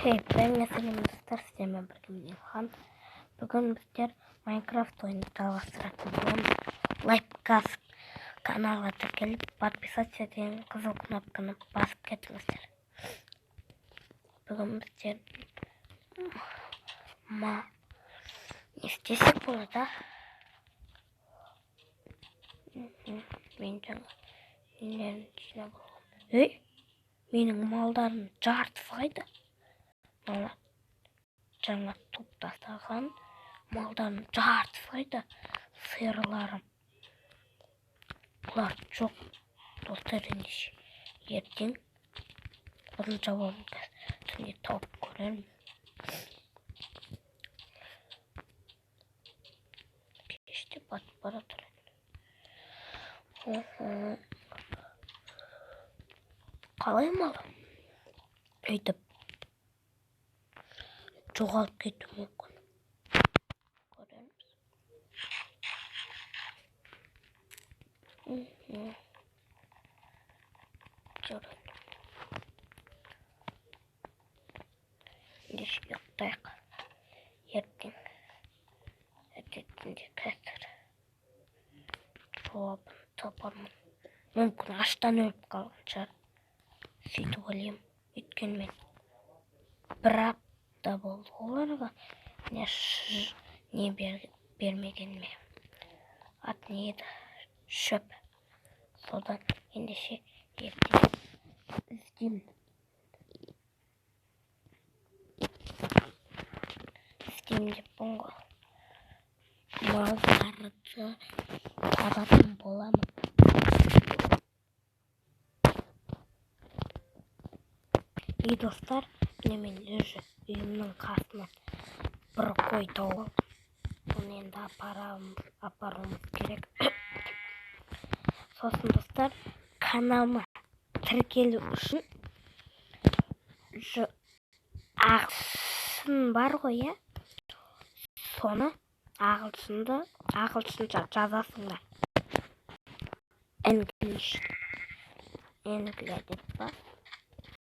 Ben Selim'de sisteme birlikte Han. Bugün bizler Minecraft oyunu talastırатын like kanalga gelip подписаться деген kızıl knopkаны basıp ketіңіздер. Bugün bizler ne istesek burada. Ben nelerin içine bakıyorum. Benim maldarım жарtысайды. Мана жаңа топ тастаған малдардың жартысайды сиырларым. Бұлар жоқ достар, ендеше ертең бұның жауабын түнде тауып көрермін. Кеште батып бара жатыр. Қалай мал? Өйтіп жоғалып кетуі мүмкін. Көреміз. Жарайды. Ендеше ұйықтайық. Ертең әдетінде қазір жауабын табармын. Мүмкін аштан өліп қалған шығар. Сөйтіп ойлаймын. Өйткені мен бір апта болды оларға не бермегеніме. Ат не еді? Шөп. Содан ендеше ертең іздеймін. Деп бұнғы малдарды табатын боламын. Достар, мен өзі үйімнің қасынан бір қой тауып алдым. Оны енді апаруымыз керек. Сосын достар, каналыма тіркелу үшін ағылшын бар ғой, иә? Соны ағылшынша жазасыңдар. English деп бар.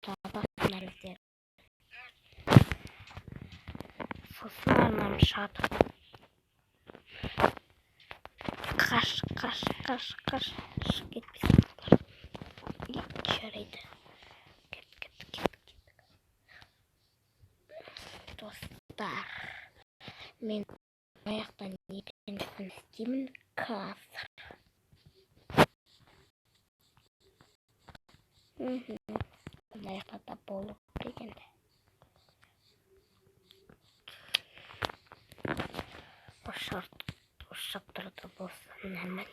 Жазасыңдар өздері. Сосын арнам шығады. Қаш. Кетпесіңіздер. Жарайды. Кет. Достар, мен аяқтан екіншісін істеймін қазір. Аяқтада болып дегенде. Ошақтырды болсын әмін.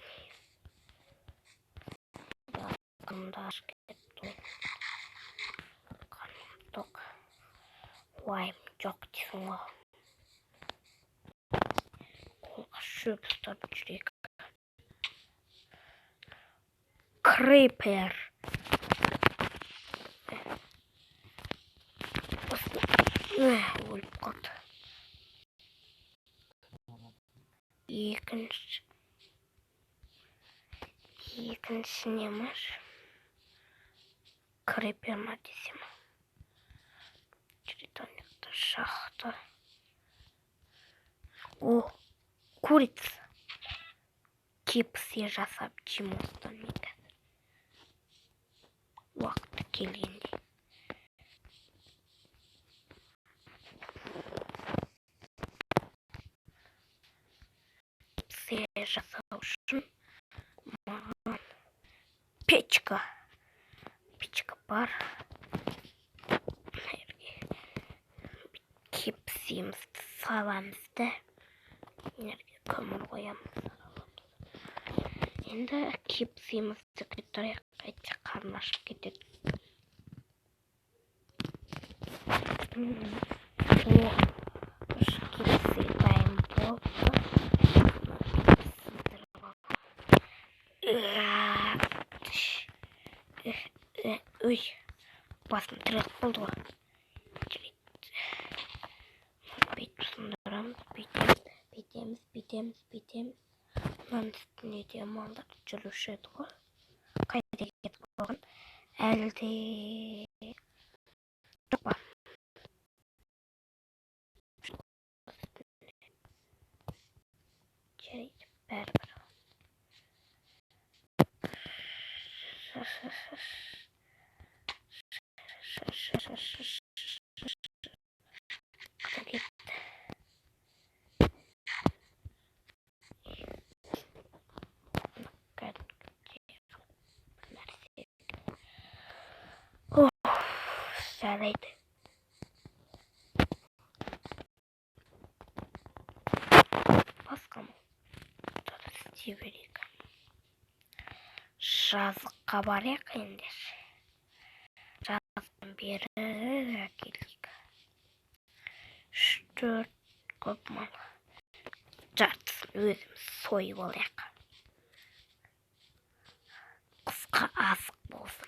Қымда ашкетті. Қаным тоқ. Уайым жоқ дейсің ғой. Қолға шөп ұстап жүрек. Крипер. Өліп қалды. Екінші немір. Крипер ма десем. Чередонникті шақты. Курица. Кепсе жасап жемостан мен қазір. Уақыты келгенде. Кепсе жасау үшін маған печка бар. Кепсемізді саламызды. Энергия көмір қоямыз. Енді кепсемізді көтеріп қайтса қарын ашып кетеді. Кепсе дайын болды. Ой, басым тірек болды ғой. Бүйтіп сындырамыз, бүйтеміз. Мұның үстіне де малдар жүруші еді ғой. Қайда кетіп қалған? Әлде жоқ па? жарайды. Басқа істей берейік. Жазыққа барайық ендеше. Жазықтан бері келейік. 3-4 көп мал. Жартысын өзіміз сойып алайық. Қысқа азық болсын.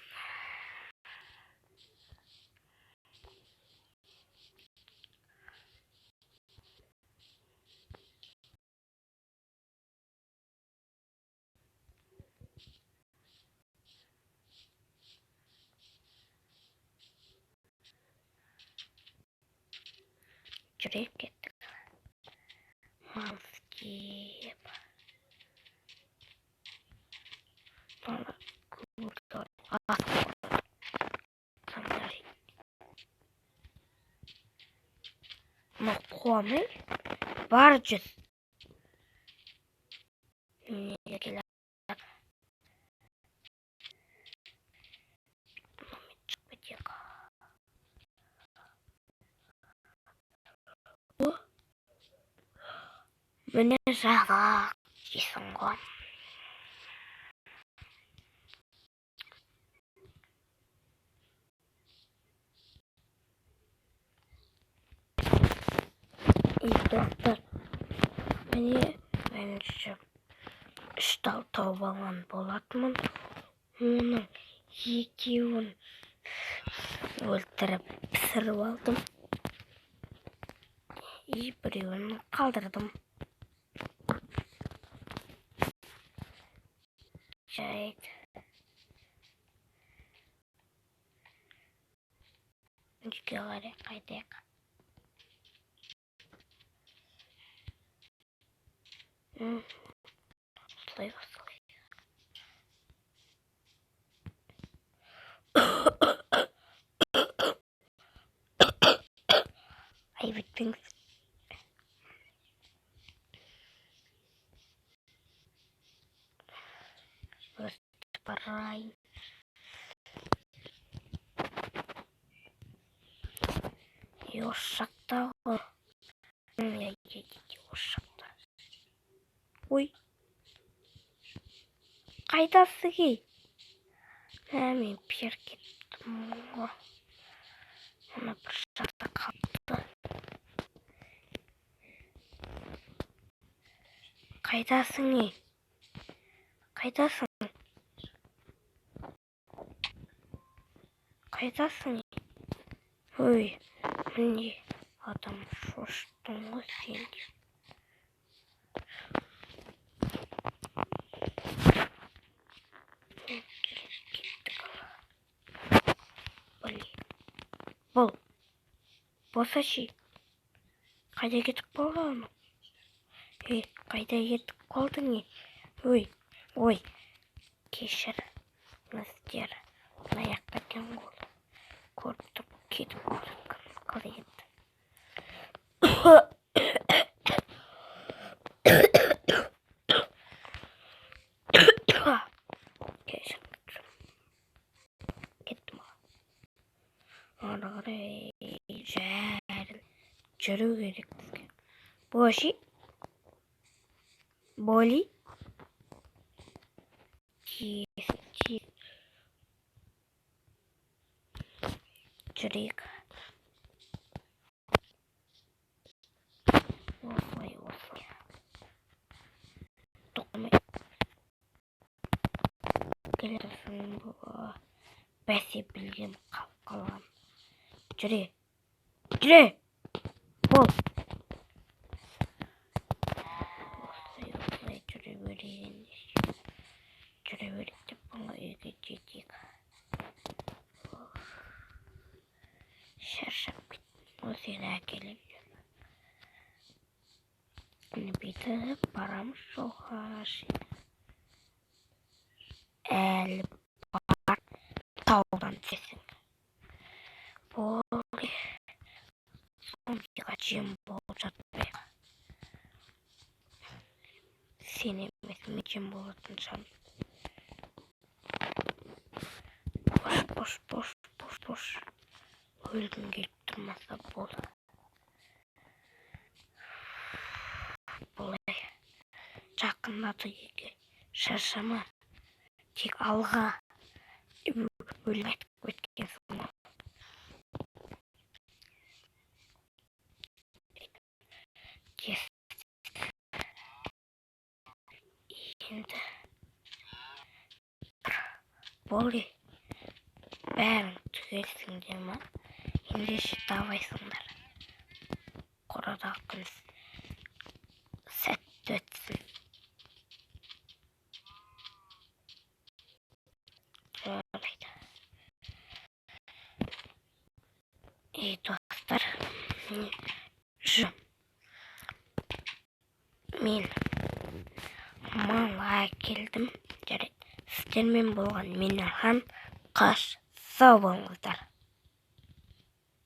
Жүрек кеттік. Мал іздеп. Бала көрді. Азық болды. Қандай. Мынау қуамын. Бар жүз. Неге келеді? Міне жазық дейсің ғой. Достар, міне мен үш тал тауып алған болатынмын. Оның екеуін өлтіріп пісіріп алдым. Біреуін қалдырдым. Жарайды. Үйге қарай қайтайық. Осылай. Ай, бітпеңіз. Өстіп барайын. Осы жақта ғой. Осы жақта. Ой. Қайдасы кей? Мен пер кеттім ғой. Оны бір жақта қалды. Қайдасың ей? Қайдасың? Қайдасың ей? Ой, міне адам шошыттың ғой сен де. Бұл. Боса ши. Қайда кетіп қалған? Қайда кетіп қалдың? Ой. Кешір. Мұздер. Аяқ кеткен ғой. Көріп кетіп қалдың. Қалай кетті? Кешір. Кеттім. Ары қарай жәрін жүру керек бізге. Боши. Боли. Жүрейік. Осылай. Тоқымай. Келерсің бұл. Бәсе білгем қалған. Жүре. Бол. Осылай жүре берейін. Жүре берейік деп бұны үйге жетейік. Шаршап кеттім. Осыны әкеліп жүр. Бүйтіп барамыз жолға. Әлі бар таудан түсесің. Бұл зомбиға жем болып жатпайық. Сен емес, мен жем болатын жан. Бош. өлгім келіп тұрмаса болды. Бұлай жақындату еге шаршама, тек алға өлім айтып өткен соң. Енді Боли бәрің түгелсіңдер ма? Ендеше давайсыңдар. Қорадағы күн сәтті өтсін. Жарайды. Достар, мен мал әкелдім. Жарайды. Сіздермен болған мен Орхан. Қош, сау болыңыздар.